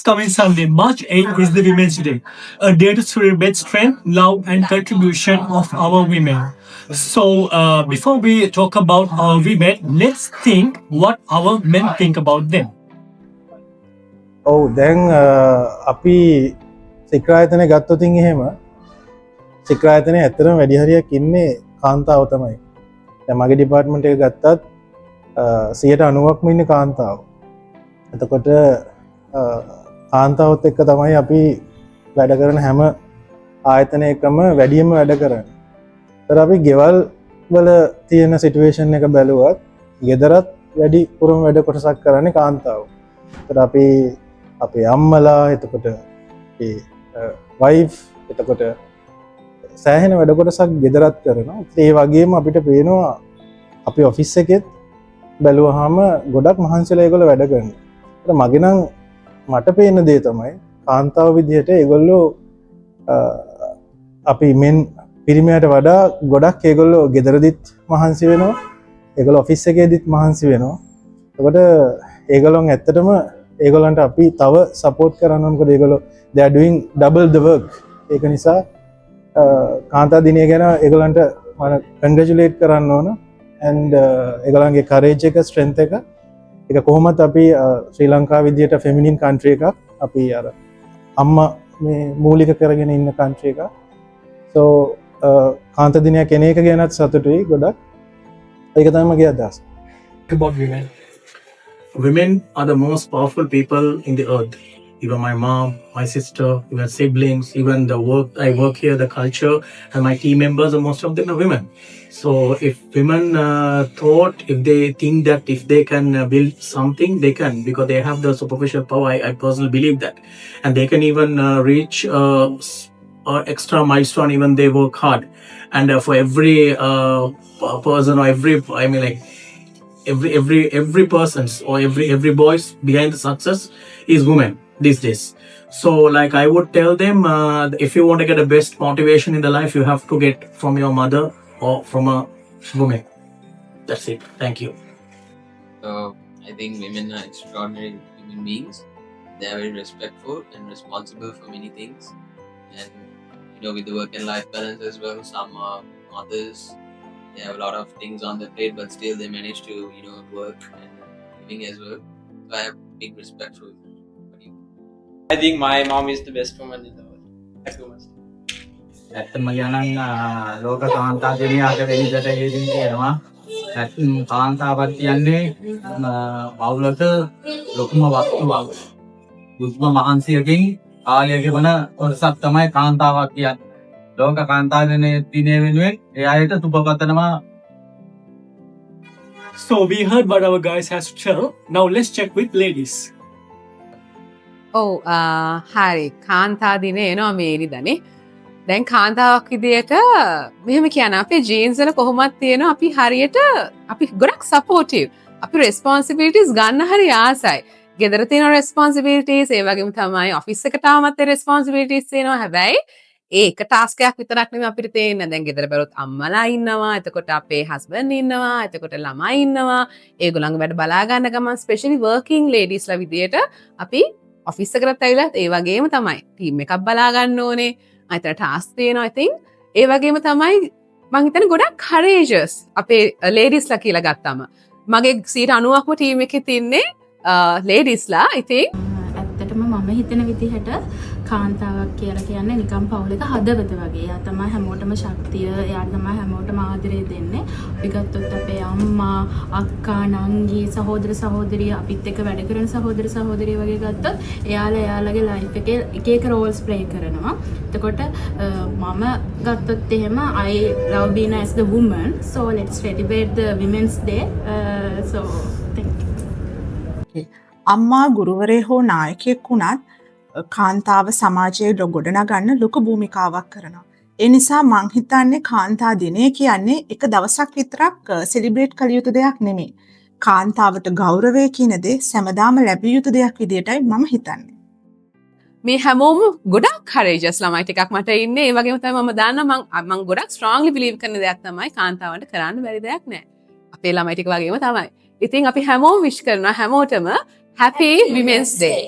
coming Sunday, March 8th, is the Women's Day, a day to celebrate strength, love, and contribution of our women. So, before we talk about our women, let's think what our men think about them. ඔව් දැන් අපි සික්‍රායතනය ගත්තොතින් එහෙම සික්‍රායතනය ඇත්තටම වැඩි හරියක් ඉන්නේ කාන්තාව තමයි. දැන් මගේ ඩිපාර්ට්මන්ට් එක ගත්තත් 90%ක්ම ඉන්නේ කාන්තාව. එතකොට කාන්තාවත් එක්ක තමයි අපි වැඩ කරන හැම ආයතනයකම වැඩියෙන්ම වැඩ කරන්නේ. ඒතර අපි ගෙවල් වල තියෙන සිටුේෂන් එක බැලුවත් ගෙදරත් වැඩි පුරම වැඩ කොටසක් කරන්නේ කාන්තාව. ඒතර අපි අපේ අම්මලා එතකොට වයිෆ් එතකොට සෑහෙන වැඩ කොටසක් ගෙදරත් කරනවා. ඒ වගේම අපිට පේනවා අපි ඔෆිස් එකෙත් බැලුවාම ගොඩක් මහන්සිලා ඒගොල්ලෝ වැඩ කරනවා. ඒත් මගේ නම් මට පේන දේ තමයි කාන්තාව විදිහට ඒගොල්ලෝ අපි මෙන් පිරිමියට වඩා ගොඩක් ඒගොල්ලෝ ගෙදරදිත් මහන්සි වෙනවා. ඒගොල්ලෝ ඔෆිස් එකේදිත් මහන්සි වෙනවා. එතකොට ඒගොල්ලොන් ඇත්තටම ඒගොල්ලන්ට අපි තව සපෝට් කරන්න ඕන. මොකද ඒගොල්ලෝ they are doing double the work. ඒක නිසා කාන්තා දිනය ගැන ඒගොල්ලන්ට මම කන්ග්‍රැචුලේට් කරන්න ඕන. and ඒගොල්ලන්ගේ courage එක strength එක ඒක කොහොමද අපි ශ්‍රී ලංකාව විදියට ෆෙමිනින් කන්ට්‍රි එකක් අපි අර අම්මා මේ මූලික කරගෙන ඉන්න කන්ට්‍රි එකක්. so කාන්තා දිනය කෙන එක ගැනත් සතුටුයි ගොඩක්. ඒක තමයි මගේ අදහස. About women. Women are the most powerful people in the earth. Even my mom, my sister, even siblings, even the work I work here, the culture, and my team members, and most of them are women. So if women if they think that if they can build something, they can, because they have the superficial power. I personally believe that, and they can even reach extra milestone even they work hard. And for every person or every person's or every boy's behind the success is women these days. So like I would tell them, if you want to get the best motivation in the life, you have to get from your mother or from a woman. That's it. Thank you. I think women are extraordinary human beings. They are very respectful and responsible for many things. And with the work and life balance as well, some are mothers. They have a lot of things on their plate, but still they manage to work and living as well. So I have big respect for them. I think my mom is the best woman in the world. Thank you much. ඇත්තම කියනනම් ලෝක කාන්තා දිනය අද වෙනිදට හේතුන් කියනවා. ඇත්තම කාන්තාවක් කියන්නේ පවුලක ලොකුම වස්තුවක්. දුක්ම මහන්සියකින් කාලය ගෙවන කොටසක් තමයි කාන්තාවක් කියන්නේ. ලෝක කාන්තා දිනය වෙනුවෙන් ඒ අයට සුබපතනවා. So we heard what our guys has to tell. Now let's check with ladies. ඔව් හරි කාන්තා දිනේ එනවා මේ ඉරිදනේ. දැන් කාන්තාවක් විදියට මෙහෙම කියන අපේ ජීන්ස් වල කොහොමද තියෙනවා අපි හරියට අපි ගොඩක් සපෝටිව්. අපි රෙස්පොන්සිබිලිටිස් ගන්න හරි ආසයි. ගෙදර තියෙන රෙස්පොන්සිබිලිටිස් ඒ වගේම තමයි ඔෆිස් එකට ආවමත් ඒ රෙස්පොන්සිබිලිටිස් තියෙනවා. හැබැයි ඒක ටාස්ක් එකක් විතරක් නෙමෙයි අපිට තියෙන්නේ. දැන් ගෙදර බැලුවොත් අම්මලා ඉන්නවා, එතකොට අපේ හස්බන්ඩ් ඉන්නවා, එතකොට ළමයි ඉන්නවා. ඒගොල්ලන්ගේ වැඩ බලා ගන්න ගමන් ස්පෙෂලි වර්කින් ලේඩීස්ලා විදියට අපි ඔෆිස් එකකට ඇවිල්ලා ඒ වගේම තමයි ටීම් එකක් බලා ගන්න ඕනේ. අතන ටාස්ක් තියෙනවා. I think ඒ වගේම තමයි මං හිතන්නේ ගොඩක් courageous අපේ ලේඩීස්ලා කියලා ගත්තම. මගේ 90%ක්ම ටීම් එකේ තින්නේ ලේඩීස්ලා. I think ඇත්තටම මම හිතන විදිහට කාන්තාවක් කියලා කියන්නේ නිකම් පවුලක හදවත වගේ. එයා තමයි හැමෝටම ශක්තිය, එයා තමයි හැමෝටම ආදරය දෙන්නේ. අපි ගත්තොත් අපේ අම්මා, අක්කා, නංගි, සහෝදර සහෝදරිය, අපිත් එක්ක වැඩ කරන සහෝදර සහෝදරිය වගේ ගත්තොත් එයාලගේ ලයිෆ් එකේ එක එක රෝල්ස් ප්ලේ කරනවා. එතකොට මම ගත්තොත් එහෙම I love being as the woman. So let's celebrate the Women's Day. So thank you. අම්මා ගුරුවරේ හෝ නායකයෙක් වුණත් කාන්තාව සමාජයේ ගොඩනගන්න ලොකු භූමිකාවක් කරනවා. ඒ නිසා මං හිතන්නේ කාන්තා දිනය කියන්නේ එක දවසක් විතරක් සෙලිබ්‍රේට් කළ යුතු දෙයක් නෙමෙයි. කාන්තාවට ගෞරවය කියන දේ සෑමදාම ලැබිය යුතු දෙයක් විදියටයි මම හිතන්නේ. මේ හැමෝම ගොඩක් courageous ළමයි ටිකක් මට ඉන්නේ. ඒ වගේම තමයි මම දන්නවා මම ගොඩක් strongly believe කරන දෙයක් තමයි කාන්තාවන්ට කරන්න බැරි දෙයක් නෑ. අපේ ළමයි ටික වගේම තමයි. ඉතින් අපි හැමෝම wish කරනවා හැමෝටම Happy Women's Day.